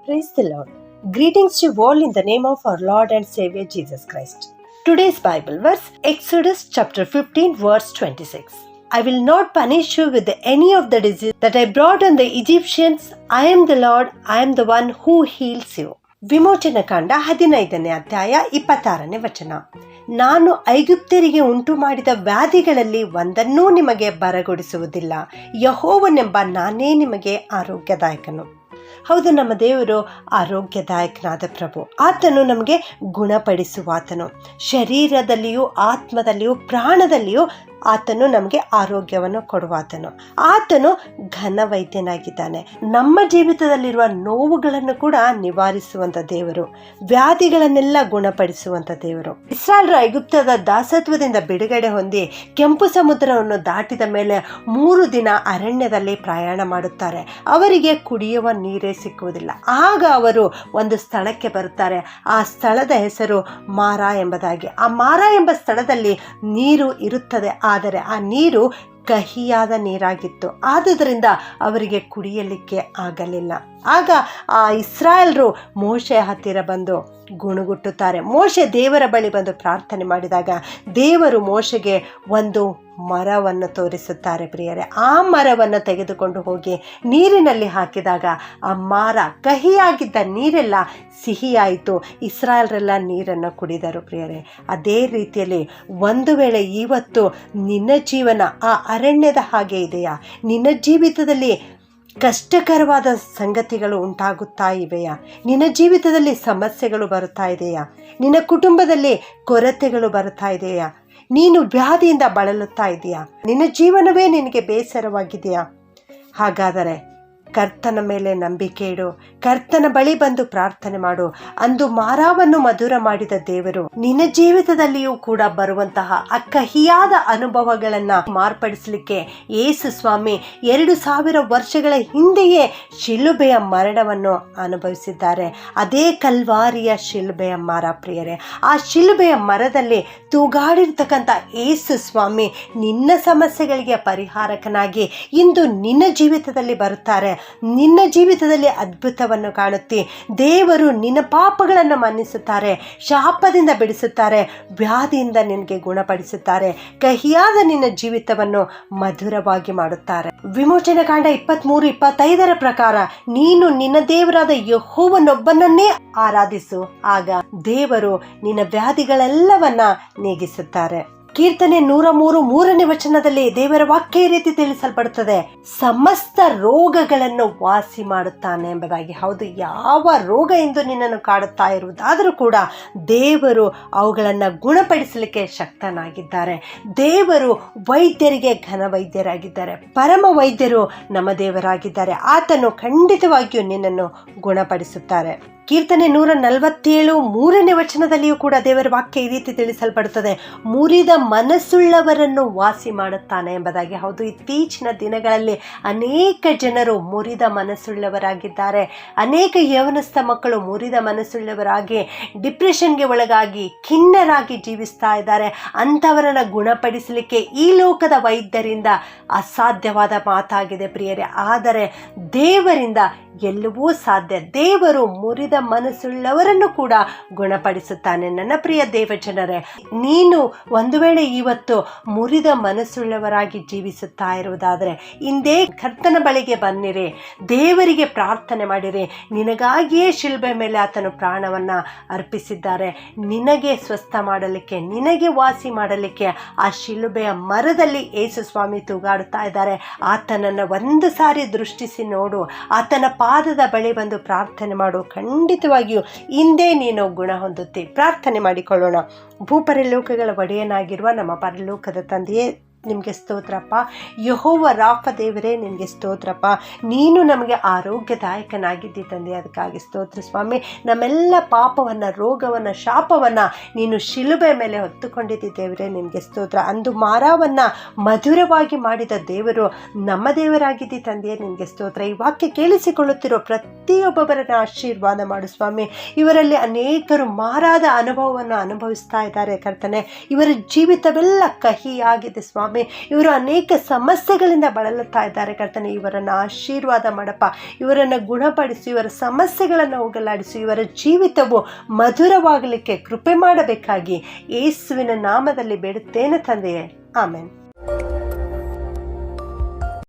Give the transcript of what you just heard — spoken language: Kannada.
Praise the Lord. Greetings to you all in the name of our Lord and Savior Jesus Christ. Today's Bible verse, Exodus chapter 15 verse 26. I will not punish you with any of the disease that I brought on the Egyptians. I am the Lord, I am the one who heals you. ವಿಮೋಚನಕಾಂಡ 15ನೇ ಅಧ್ಯಾಯ 26ನೇ ವಚನ. ನಾನು ಐಗುಪ್ತ್ಯರಿಗೆ ಉಂಟು ಮಾಡಿದ ವ್ಯಾಧಿಗಳಲ್ಲಿ ಒಂದನ್ನೂ ನಿಮಗೆ ಬರಗೊಡಿಸುವುದಿಲ್ಲ. ಯೆಹೋವನೆಂಬ ನಾನೇ ನಿಮಗೆ ಆರೋಗ್ಯದಾಯಕನು. ಹೌದು, ನಮ್ಮ ದೇವರು ಆರೋಗ್ಯದಾಯಕನಾದ ಪ್ರಭು. ಆತನು ನಮಗೆ ಗುಣಪಡಿಸುವಾತನು. ಶರೀರದಲ್ಲಿಯೂ ಆತ್ಮದಲ್ಲಿಯೂ ಪ್ರಾಣದಲ್ಲಿಯೂ ಆತನು ನಮಗೆ ಆರೋಗ್ಯವನ್ನು ಕೊಡುವಾತನು. ಆತನು ಘನ ವೈದ್ಯನಾಗಿದ್ದಾನೆ. ನಮ್ಮ ಜೀವಿತದಲ್ಲಿರುವ ನೋವುಗಳನ್ನು ಕೂಡ ನಿವಾರಿಸುವಂಥ ದೇವರು, ವ್ಯಾಧಿಗಳನ್ನೆಲ್ಲ ಗುಣಪಡಿಸುವಂಥ ದೇವರು. ಇಸ್ರಾಯೇಲ್ರು ಐಗುಪ್ತದ ದಾಸತ್ವದಿಂದ ಬಿಡುಗಡೆ ಹೊಂದಿ ಕೆಂಪು ಸಮುದ್ರವನ್ನು ದಾಟಿದ ಮೇಲೆ 3 ದಿನ ಅರಣ್ಯದಲ್ಲಿ ಪ್ರಯಾಣ ಮಾಡುತ್ತಾರೆ. ಅವರಿಗೆ ಕುಡಿಯುವ ನೀರೇ ಸಿಕ್ಕುವುದಿಲ್ಲ. ಆಗ ಅವರು ಒಂದು ಸ್ಥಳಕ್ಕೆ ಬರುತ್ತಾರೆ. ಆ ಸ್ಥಳದ ಹೆಸರು ಮಾರಾ ಎಂಬುದಾಗಿ. ಆ ಮಾರಾ ಎಂಬ ಸ್ಥಳದಲ್ಲಿ ನೀರು ಇರುತ್ತದೆ, ಆದರೆ ಆ ನೀರು ಕಹಿಯಾದ ನೀರಾಗಿತ್ತು. ಆದುದರಿಂದ ಅವರಿಗೆ ಕುಡಿಯಲಿಕ್ಕೆ ಆಗಲಿಲ್ಲ. ಆಗ ಆ ಇಸ್ರಾಯೇಲ್ರು ಮೋಶೆಯ ಹತ್ತಿರ ಬಂದು ಗುಣಗುಟ್ಟುತ್ತಾರೆ. ಮೋಶೆ ದೇವರ ಬಳಿ ಬಂದು ಪ್ರಾರ್ಥನೆ ಮಾಡಿದಾಗ ದೇವರು ಮೋಶೆಗೆ ಒಂದು ಮರವನ್ನು ತೋರಿಸುತ್ತಾರೆ ಪ್ರಿಯರೇ. ಆ ಮರವನ್ನು ತೆಗೆದುಕೊಂಡು ಹೋಗಿ ನೀರಿನಲ್ಲಿ ಹಾಕಿದಾಗ ಆ ಮರ, ಕಹಿಯಾಗಿದ್ದ ನೀರೆಲ್ಲ ಸಿಹಿಯಾಯಿತು. ಇಸ್ರಾಯೇಲ್ರೆಲ್ಲ ನೀರನ್ನು ಕುಡಿದರು ಪ್ರಿಯರೇ. ಅದೇ ರೀತಿಯಲ್ಲಿ ಒಂದು ವೇಳೆ ಇವತ್ತು ನಿನ್ನ ಜೀವನ ಆ ಅರಣ್ಯದ ಹಾಗೆ ಇದೆಯಾ? ನಿನ್ನ ಜೀವಿತದಲ್ಲಿ ಕಷ್ಟಕರವಾದ ಸಂಗತಿಗಳು ಉಂಟಾಗುತ್ತಾ ಇವೆಯಾ? ನಿನ್ನ ಜೀವಿತದಲ್ಲಿ ಸಮಸ್ಯೆಗಳು ಬರುತ್ತಾ ಇದೆಯಾ? ನಿನ್ನ ಕುಟುಂಬದಲ್ಲಿ ಕೊರತೆಗಳು ಬರ್ತಾ ಇದೆಯಾ? ನೀನು ವ್ಯಾಧಿಯಿಂದ ಬಳಲುತ್ತಾ ಇದೆಯಾ? ನಿನ್ನ ಜೀವನವೇ ನಿನಗೆ ಬೇಸರವಾಗಿದೆಯಾ? ಹಾಗಾದರೆ ಕರ್ತನ ಮೇಲೆ ನಂಬಿಕೆ ಇಡು. ಕರ್ತನ ಬಳಿ ಬಂದು ಪ್ರಾರ್ಥನೆ ಮಾಡು. ಅಂದು ಮಾರಾವನ್ನು ಮಧುರ ಮಾಡಿದ ದೇವರು ನಿನ್ನ ಜೀವಿತದಲ್ಲಿಯೂ ಕೂಡ ಬರುವಂತಹ ಕಹಿಯಾದ ಅನುಭವಗಳನ್ನು ಮಾರ್ಪಡಿಸಲಿಕ್ಕೆ ಯೇಸು ಸ್ವಾಮಿ 2000 ವರ್ಷಗಳ ಹಿಂದೆಯೇ ಶಿಲುಬೆಯ ಮರಣವನ್ನು ಅನುಭವಿಸಿದ್ದಾರೆ. ಅದೇ ಕಲ್ವಾರಿಯ ಶಿಲುಬೆಯ ಮರ ಪ್ರಿಯರೇ. ಆ ಶಿಲುಬೆಯ ಮರದಲ್ಲಿ ತೂಗಾಡಿರ್ತಕ್ಕಂಥ ಯೇಸು ಸ್ವಾಮಿ ನಿನ್ನ ಸಮಸ್ಯೆಗಳಿಗೆ ಪರಿಹಾರಕನಾಗಿ ಇಂದು ನಿನ್ನ ಜೀವಿತದಲ್ಲಿ ಬರುತ್ತಾರೆ. ನಿನ್ನ ಜೀವಿತದಲ್ಲಿ ಅದ್ಭುತವನ್ನು ಕಾಣುತ್ತಿ. ದೇವರು ನಿನ್ನ ಪಾಪಗಳನ್ನು ಮನ್ನಿಸುತ್ತಾರೆ, ಶಾಪದಿಂದ ಬಿಡಿಸುತ್ತಾರೆ, ವ್ಯಾಧಿಯಿಂದ ನಿನಗೆ ಗುಣಪಡಿಸುತ್ತಾರೆ, ಕಹಿಯಾದ ನಿನ್ನ ಜೀವಿತವನ್ನು ಮಧುರವಾಗಿ ಮಾಡುತ್ತಾರೆ. ವಿಮೋಚನಕಾಂಡ 23:25 ಪ್ರಕಾರ ನೀನು ನಿನ್ನ ದೇವರಾದ ಯೆಹೋವನೊಬ್ಬನನ್ನೇ ಆರಾಧಿಸು, ಆಗ ದೇವರು ನಿನ್ನ ವ್ಯಾಧಿಗಳೆಲ್ಲವನ್ನ ನೀಗಿಸುತ್ತಾರೆ. ಕೀರ್ತನೆ 103:3ನೇ ವಚನದಲ್ಲಿ ದೇವರ ವಾಕ್ಯ ಈ ರೀತಿ ತಿಳಿಸಲ್ಪಡುತ್ತದೆ, ಸಮಸ್ತ ರೋಗಗಳನ್ನು ವಾಸಿ ಮಾಡುತ್ತಾನೆ ಎಂಬುದಾಗಿ. ಹೌದು, ಯಾವ ರೋಗ ಎಂದು ನಿನ್ನನ್ನು ಕಾಡುತ್ತಾ ಇರುವುದಾದರೂ ಕೂಡ ದೇವರು ಅವುಗಳನ್ನು ಗುಣಪಡಿಸಲಿಕ್ಕೆ ಶಕ್ತನಾಗಿದ್ದಾರೆ. ದೇವರು ವೈದ್ಯರಿಗೆ ಘನ ವೈದ್ಯರಾಗಿದ್ದಾರೆ. ಪರಮ ವೈದ್ಯರು ನಮ್ಮ ದೇವರಾಗಿದ್ದಾರೆ. ಆತನು ಖಂಡಿತವಾಗಿಯೂ ನಿನ್ನನ್ನು ಗುಣಪಡಿಸುತ್ತಾರೆ. ಕೀರ್ತನೆ 147:3ನೇ ವಚನದಲ್ಲಿಯೂ ಕೂಡ ದೇವರ ವಾಕ್ಯ ಈ ರೀತಿ ತಿಳಿಸಲ್ಪಡುತ್ತದೆ, ಮುರಿದ ಮನಸ್ಸುಳ್ಳವರನ್ನು ವಾಸಿ ಮಾಡುತ್ತಾನೆ ಎಂಬುದಾಗಿ. ಹೌದು, ಇತ್ತೀಚಿನ ದಿನಗಳಲ್ಲಿ ಅನೇಕ ಜನರು ಮುರಿದ ಮನಸ್ಸುಳ್ಳವರಾಗಿದ್ದಾರೆ. ಅನೇಕ ಯೌವನಸ್ಥ ಮಕ್ಕಳು ಮುರಿದ ಮನಸ್ಸುಳ್ಳವರಾಗಿ ಡಿಪ್ರೆಷನ್ಗೆ ಒಳಗಾಗಿ ಖಿನ್ನರಾಗಿ ಜೀವಿಸ್ತಾ ಇದ್ದಾರೆ. ಅಂಥವರನ್ನು ಗುಣಪಡಿಸಲಿಕ್ಕೆ ಈ ಲೋಕದ ವೈದ್ಯರಿಂದ ಅಸಾಧ್ಯವಾದ ಮಾತಾಗಿದೆ ಪ್ರಿಯರೇ. ಆದರೆ ದೇವರಿಂದ ಎಲ್ಲವೂ ಸಾಧ್ಯ. ದೇವರು ಮುರಿದ ಮನಸ್ಸುಳ್ಳವರನ್ನು ಕೂಡ ಗುಣಪಡಿಸುತ್ತಾನೆ. ನನ್ನ ಪ್ರಿಯ ದೇವಜನರೇ, ನೀನು ಒಂದು ವೇಳೆ ಇವತ್ತು ಮುರಿದ ಮನಸ್ಸುಳ್ಳವರಾಗಿ ಜೀವಿಸುತ್ತಾ ಇರುವುದಾದರೆ ಇಂದೇ ಕರ್ತನ ಬಳಿಗೆ ಬನ್ನಿರಿ, ದೇವರಿಗೆ ಪ್ರಾರ್ಥನೆ ಮಾಡಿರಿ. ನಿನಗಾಗಿಯೇ ಶಿಲುಬೆ ಮೇಲೆ ಆತನು ಪ್ರಾಣವನ್ನು ಅರ್ಪಿಸಿದ್ದಾರೆ. ನಿನಗೆ ಸ್ವಸ್ಥ ಮಾಡಲಿಕ್ಕೆ, ನಿನಗೆ ವಾಸಿ ಮಾಡಲಿಕ್ಕೆ ಆ ಶಿಲುಬೆಯ ಮರದಲ್ಲಿ ಯೇಸು ಸ್ವಾಮಿ ತೂಗಾಡುತ್ತಾ ಇದ್ದಾರೆ. ಆತನನ್ನು ಒಂದು ಸಾರಿ ದೃಷ್ಟಿಸಿ ನೋಡು, ಆತನ ಪಾದದ ಬಳಿ ಬಂದು ಪ್ರಾರ್ಥನೆ ಮಾಡು. ಖಂಡಿತವಾಗಿಯೂ ಇಂದೇ ನೀನು ಗುಣ ಹೊಂದುತ್ತಿ. ಪ್ರಾರ್ಥನೆ ಮಾಡಿಕೊಳ್ಳೋಣ. ಭೂಪರಲೋಕಗಳ ಒಡೆಯನಾಗಿರುವ ನಮ್ಮ ಪರಲೋಕದ ತಂದೆಯೇ, ನಿಮಗೆ ಸ್ತೋತ್ರಪ್ಪ. ಯೆಹೋವ ರಾಫ ದೇವರೇ, ನಿನಗೆ ಸ್ತೋತ್ರಪ್ಪ. ನೀನು ನಮಗೆ ಆರೋಗ್ಯದಾಯಕನಾಗಿದ್ದಿ ತಂದೆ, ಅದಕ್ಕಾಗಿ ಸ್ತೋತ್ರ ಸ್ವಾಮಿ. ನಮ್ಮೆಲ್ಲ ಪಾಪವನ್ನು, ರೋಗವನ್ನು, ಶಾಪವನ್ನು ನೀನು ಶಿಲುಬೆ ಮೇಲೆ ಹೊತ್ತುಕೊಂಡಿದ್ದಿ ದೇವರೇ, ನಿನಗೆ ಸ್ತೋತ್ರ. ಅಂದು ಮಾರಾವನ್ನು ಮಧುರವಾಗಿ ಮಾಡಿದ ದೇವರು ನಮ್ಮ ದೇವರಾಗಿದ್ದಿ ತಂದೆಯೇ, ನಿನಗೆ ಸ್ತೋತ್ರ. ಈ ವಾಕ್ಯ ಕೇಳಿಸಿಕೊಳ್ಳುತ್ತಿರೋ ಪ್ರತಿಯೊಬ್ಬೊಬ್ಬರನ್ನು ಆಶೀರ್ವಾದ ಮಾಡು ಸ್ವಾಮಿ. ಇವರಲ್ಲಿ ಅನೇಕರು ಮಾರಾದ ಅನುಭವವನ್ನು ಅನುಭವಿಸ್ತಾ ಇದ್ದಾರೆ ಕರ್ತನೆ. ಇವರ ಜೀವಿತವೆಲ್ಲ ಕಹಿಯಾಗಿದೆ ಸ್ವಾಮಿ. ಸ್ವಾಮಿ. ಇವರು ಅನೇಕ ಸಮಸ್ಯೆಗಳಿಂದ ಬಳಲುತ್ತಾ ಇದ್ದಾರೆ ಕರ್ತನೆ. ಇವರನ್ನು ಆಶೀರ್ವಾದ ಮಾಡಪ್ಪ. ಇವರನ್ನು ಗುಣಪಡಿಸಿ, ಇವರ ಸಮಸ್ಯೆಗಳನ್ನು ಹೋಗಲಾಡಿಸಿ, ಇವರ ಜೀವಿತವು ಮಧುರವಾಗಲಿಕ್ಕೆ ಕೃಪೆ ಮಾಡಬೇಕಾಗಿ ಯೇಸುವಿನ ನಾಮದಲ್ಲಿ ಬೇಡುತ್ತೇನೆ ತಂದೆಯೇ, ಆಮೆನ್.